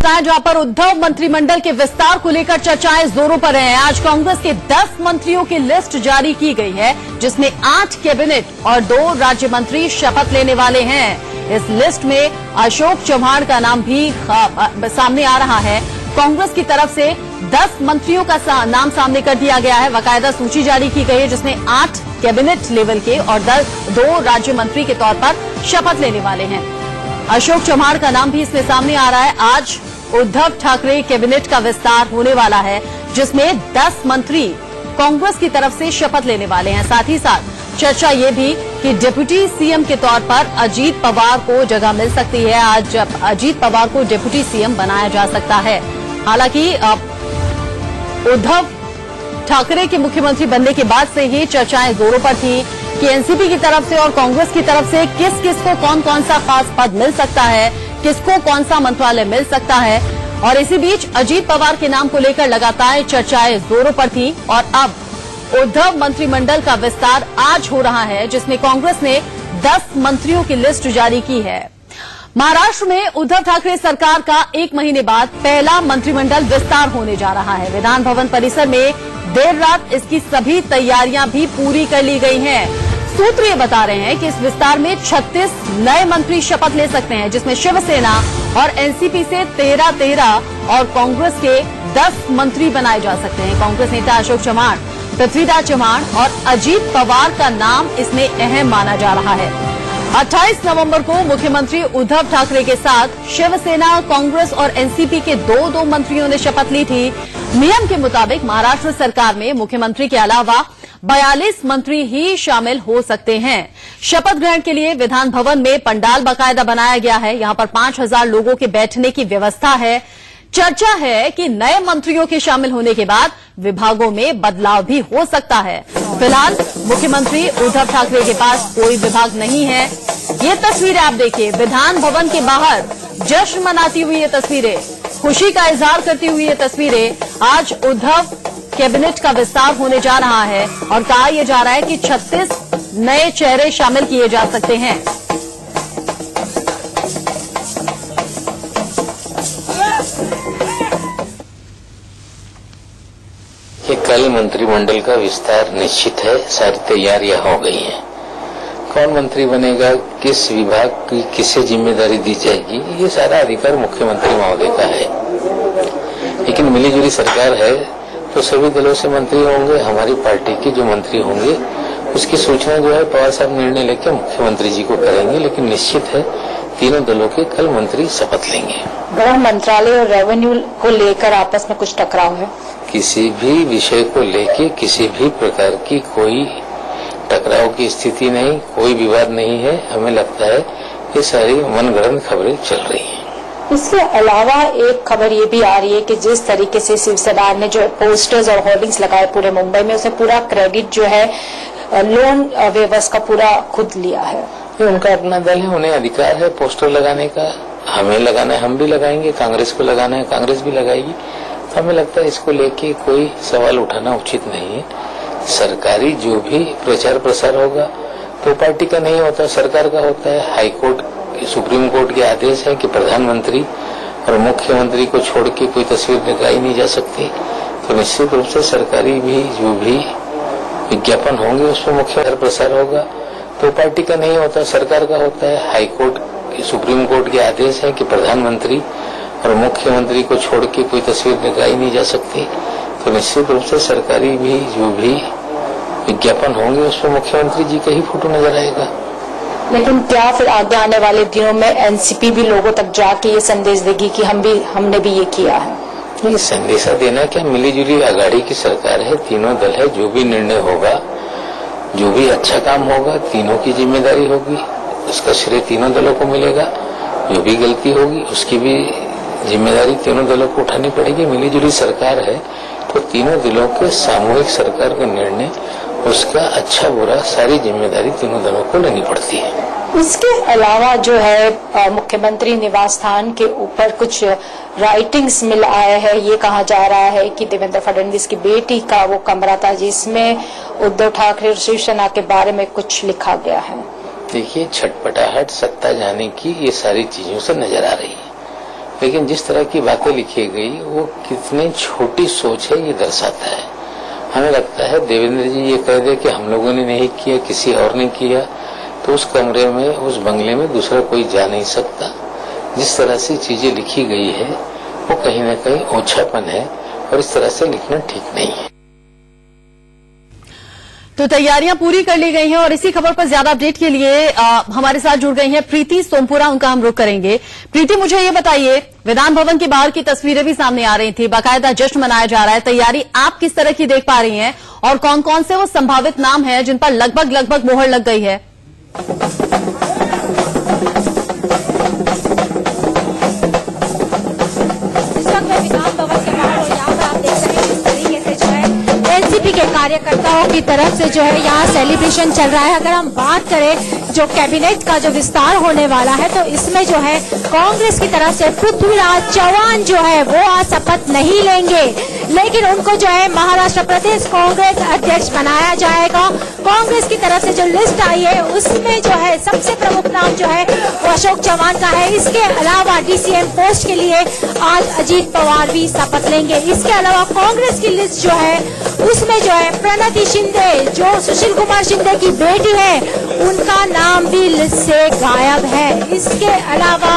जहां पर उद्धव मंत्रिमंडल के विस्तार को लेकर चर्चाएं जोरों पर हैं। आज कांग्रेस के 10 मंत्रियों की लिस्ट जारी की गई है, जिसमें 8 कैबिनेट और 2 राज्य मंत्री शपथ लेने वाले हैं। इस लिस्ट में अशोक चव्हाण का नाम भी सामने आ रहा है। कांग्रेस की तरफ से 10 मंत्रियों का नाम सामने कर दिया गया है। बाकायदा सूची जारी की गई है, जिसमें 8 कैबिनेट लेवल के और 2 राज्य मंत्री के तौर पर शपथ लेने वाले हैं। अशोक चव्हाण का नाम भी इसमें सामने आ रहा है। आज उद्धव ठाकरे कैबिनेट का विस्तार होने वाला है, जिसमें 10 मंत्री कांग्रेस की तरफ से शपथ लेने वाले हैं। साथ ही साथ चर्चा ये भी कि डिप्टी सीएम के तौर पर अजीत पवार को जगह मिल सकती है। आज अजीत पवार को डिप्टी सीएम बनाया जा सकता है। हालांकि उद्धव ठाकरे के मुख्यमंत्री बनने के बाद से ही चर्चाएं जोरों पर थी कि एनसीपी की तरफ से और कांग्रेस की तरफ से किस किस को कौन कौन सा खास पद मिल सकता है, किसको कौन सा मंत्रालय मिल सकता है। और इसी बीच अजीत पवार के नाम को लेकर लगातार चर्चाएं जोरों पर थी और अब उद्धव मंत्रिमंडल का विस्तार आज हो रहा है, जिसमें कांग्रेस ने 10 मंत्रियों की लिस्ट जारी की है। महाराष्ट्र में उद्धव ठाकरे सरकार का 1 महीने बाद पहला मंत्रिमंडल विस्तार होने जा रहा है। विधान भवन परिसर में देर रात इसकी सभी तैयारियां भी पूरी कर ली गई हैं। सूत्र ये बता रहे हैं कि इस विस्तार में 36 नए मंत्री शपथ ले सकते हैं, जिसमें शिवसेना और एनसीपी से 13 और कांग्रेस के 10 मंत्री बनाए जा सकते हैं। कांग्रेस नेता अशोक चव्हाण, पृथ्वीराज चव्हाण और अजीत पवार का नाम इसमें अहम माना जा रहा है। 28 नवंबर को मुख्यमंत्री उद्धव ठाकरे के साथ शिवसेना, कांग्रेस और एनसीपी के 2 मंत्रियों ने शपथ ली थी। नियम के मुताबिक महाराष्ट्र सरकार में मुख्यमंत्री के अलावा 42 मंत्री ही शामिल हो सकते हैं। शपथ ग्रहण के लिए विधान भवन में पंडाल बाकायदा बनाया गया है। यहां पर 5000 लोगों के बैठने की व्यवस्था है। चर्चा है कि नए मंत्रियों के शामिल होने के बाद विभागों में बदलाव भी हो सकता है। फिलहाल मुख्यमंत्री उद्धव ठाकरे के पास कोई विभाग नहीं है। ये तस्वीरें आप देखिए, विधान भवन के बाहर जश्न मनाती हुई ये तस्वीरें, खुशी का इजहार करती हुई ये तस्वीरें। आज उद्धव कैबिनेट का विस्तार होने जा रहा है और कहा यह जा रहा है कि 36 नए चेहरे शामिल किए जा सकते हैं। ये कल मंत्रिमंडल का विस्तार निश्चित है, सारी तैयारियां हो गई हैं। कौन मंत्री बनेगा, किस विभाग की किसे जिम्मेदारी दी जाएगी, ये सारा अधिकार मुख्यमंत्री महोदय का है। लेकिन मिलीजुली सरकार है तो सभी दलों से मंत्री होंगे। हमारी पार्टी के जो मंत्री होंगे उसकी सूचना जो है पवार साहब निर्णय लेकर मुख्यमंत्री जी को करेंगे। लेकिन निश्चित है तीनों दलों के कल मंत्री शपथ लेंगे। गृह मंत्रालय और रेवेन्यू को लेकर आपस में कुछ टकराव है? किसी भी विषय को लेके किसी भी प्रकार की कोई टकराव की स्थिति नहीं, कोई विवाद नहीं है। हमें लगता है ये सारी मनगढ़ंत खबरें चल रही हैं। इसके अलावा एक खबर ये भी आ रही है कि जिस तरीके से शिवसेना ने जो पोस्टर्स और होर्डिंग्स लगाए पूरे मुंबई में, उसे पूरा क्रेडिट जो है लोन वेवर्स का पूरा खुद लिया है। ये उनका अपना दल है, उन्हें अधिकार है पोस्टर लगाने का। हमें लगाना है हम भी लगाएंगे, कांग्रेस को लगाना है कांग्रेस भी लगाएगी। तो हमें लगता है इसको लेके कोई सवाल उठाना उचित नहीं है। सरकारी जो भी प्रचार प्रसार होगा तो पार्टी का नहीं होता, सरकार का होता है। हाईकोर्ट, सुप्रीम कोर्ट के आदेश है कि प्रधानमंत्री और मुख्यमंत्री को छोड़ के कोई तस्वीर निकाली नहीं जा सकती। तो निश्चित रूप से सरकारी भी जो भी विज्ञापन होंगे उसमें मुख्य प्रसार होगा तो पार्टी का नहीं होता, सरकार का होता है। हाईकोर्ट, सुप्रीम कोर्ट के आदेश है कि प्रधानमंत्री और मुख्यमंत्री को छोड़ के कोई तस्वीर निकाली नहीं जा सकती। तो निश्चित रूप से सरकारी भी जो भी विज्ञापन होंगे उसमें मुख्यमंत्री जी का ही फोटो नजर आएगा। लेकिन क्या फिर आगे आने वाले दिनों में एनसीपी भी लोगों तक जाके ये संदेश देगी कि हमने भी ये किया है? ये संदेशा देना क्या, मिलीजुली आघाड़ी की सरकार है, तीनों दल है। जो भी निर्णय होगा, जो भी अच्छा काम होगा, तीनों की जिम्मेदारी होगी, उसका श्रेय तीनों दलों को मिलेगा। जो भी गलती होगी उसकी भी जिम्मेदारी तीनों दलों को उठानी पड़ेगी। मिलीजुली सरकार है तो तीनों दलों के सामूहिक सरकार का निर्णय, उसका अच्छा बुरा सारी जिम्मेदारी तीनों दलों को लेनी पड़ती है। इसके अलावा जो है मुख्यमंत्री निवास स्थान के ऊपर कुछ राइटिंग्स मिल आए हैं। ये कहा जा रहा है कि देवेंद्र फडणवीस की बेटी का वो कमरा था जिसमें उद्धव ठाकरे और शिवसेना के बारे में कुछ लिखा गया है। देखिए, छटपटाहट, सत्ता जाने की ये सारी चीजों से नजर आ रही है। लेकिन जिस तरह की बातें लिखी गई वो कितनी छोटी सोच है ये दर्शाता है। हमें लगता है देवेंद्र जी ये कह दे कि हम लोगों ने नहीं किया, किसी और ने किया, तो उस कमरे में, उस बंगले में दूसरा कोई जा नहीं सकता। जिस तरह से चीजें लिखी गई है वो कहीं न कहीं ओछापन है और इस तरह से लिखना ठीक नहीं है। तो तैयारियां पूरी कर ली गई हैं और इसी खबर पर ज्यादा अपडेट के लिए हमारे साथ जुड़ गई हैं प्रीति सोमपुरा, उनका हम रुख करेंगे। प्रीति, मुझे ये बताइए, विधान भवन के बाहर की तस्वीरें भी सामने आ रही थी, बाकायदा जश्न मनाया जा रहा है, तैयारी आप किस तरह की देख पा रही हैं और कौन कौन से वो संभावित नाम हैं जिन पर लगभग मोहर लग गई है? एनसीपी के कार्यकर्ताओं की तरफ से जो है यहाँ सेलिब्रेशन चल रहा है। अगर हम बात करें जो कैबिनेट का जो विस्तार होने वाला है तो इसमें जो है कांग्रेस की तरफ से पृथ्वीराज चौहान जो है वो आज शपथ नहीं लेंगे, लेकिन उनको जो है महाराष्ट्र प्रदेश कांग्रेस अध्यक्ष बनाया जाएगा। कांग्रेस की तरफ से जो लिस्ट आई है उसमें जो है सबसे प्रमुख नाम जो है वो अशोक चौहान का है। इसके अलावा डीसीएम पोस्ट के लिए आज अजीत पवार भी शपथ लेंगे। इसके अलावा कांग्रेस की लिस्ट जो है उसमें जो है प्रणति शिंदे जो सुशील कुमार शिंदे की बेटी है उनका नाम भी लिस्ट से गायब है। इसके अलावा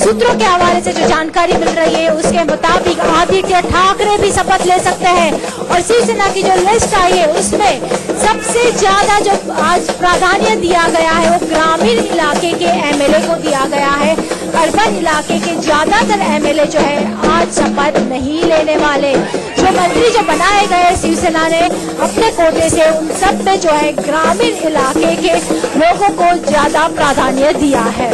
सूत्रों के हवाले से जो जानकारी मिल रही है उसके मुताबिक आदित्य ठाकरे भी शपथ ले सकते हैं और शिवसेना की जो लिस्ट आई है उसमें सबसे ज्यादा जो आज प्राधान्य दिया गया है वो ग्रामीण इलाके के एमएलए को दिया गया है। अर्बन इलाके के ज्यादातर एमएलए जो है आज शपथ नहीं लेने वाले। जो मंत्री जो बनाए गए शिवसेना ने अपने कोटे से उन सब में जो है ग्रामीण इलाके के लोगों को ज्यादा प्राधान्य दिया है।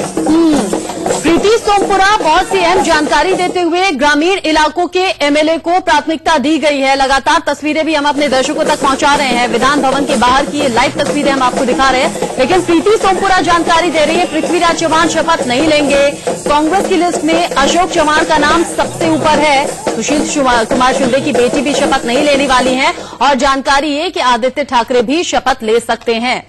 प्रीति सोमपुरा, बहुत सी अहम जानकारी देते हुए ग्रामीण इलाकों के एमएलए को प्राथमिकता दी गई है। लगातार तस्वीरें भी हम अपने दर्शकों तक पहुंचा रहे हैं। विधान भवन के बाहर की ये लाइव तस्वीरें हम आपको दिखा रहे हैं, लेकिन प्रीति सोमपुरा जानकारी दे रही है पृथ्वीराज चौहान शपथ नहीं लेंगे। कांग्रेस की लिस्ट में अशोक चौहान का नाम सबसे ऊपर है। सुशील कुमार शिंदे की बेटी भी शपथ नहीं लेने वाली है और जानकारी है कि आदित्य ठाकरे भी शपथ ले सकते हैं।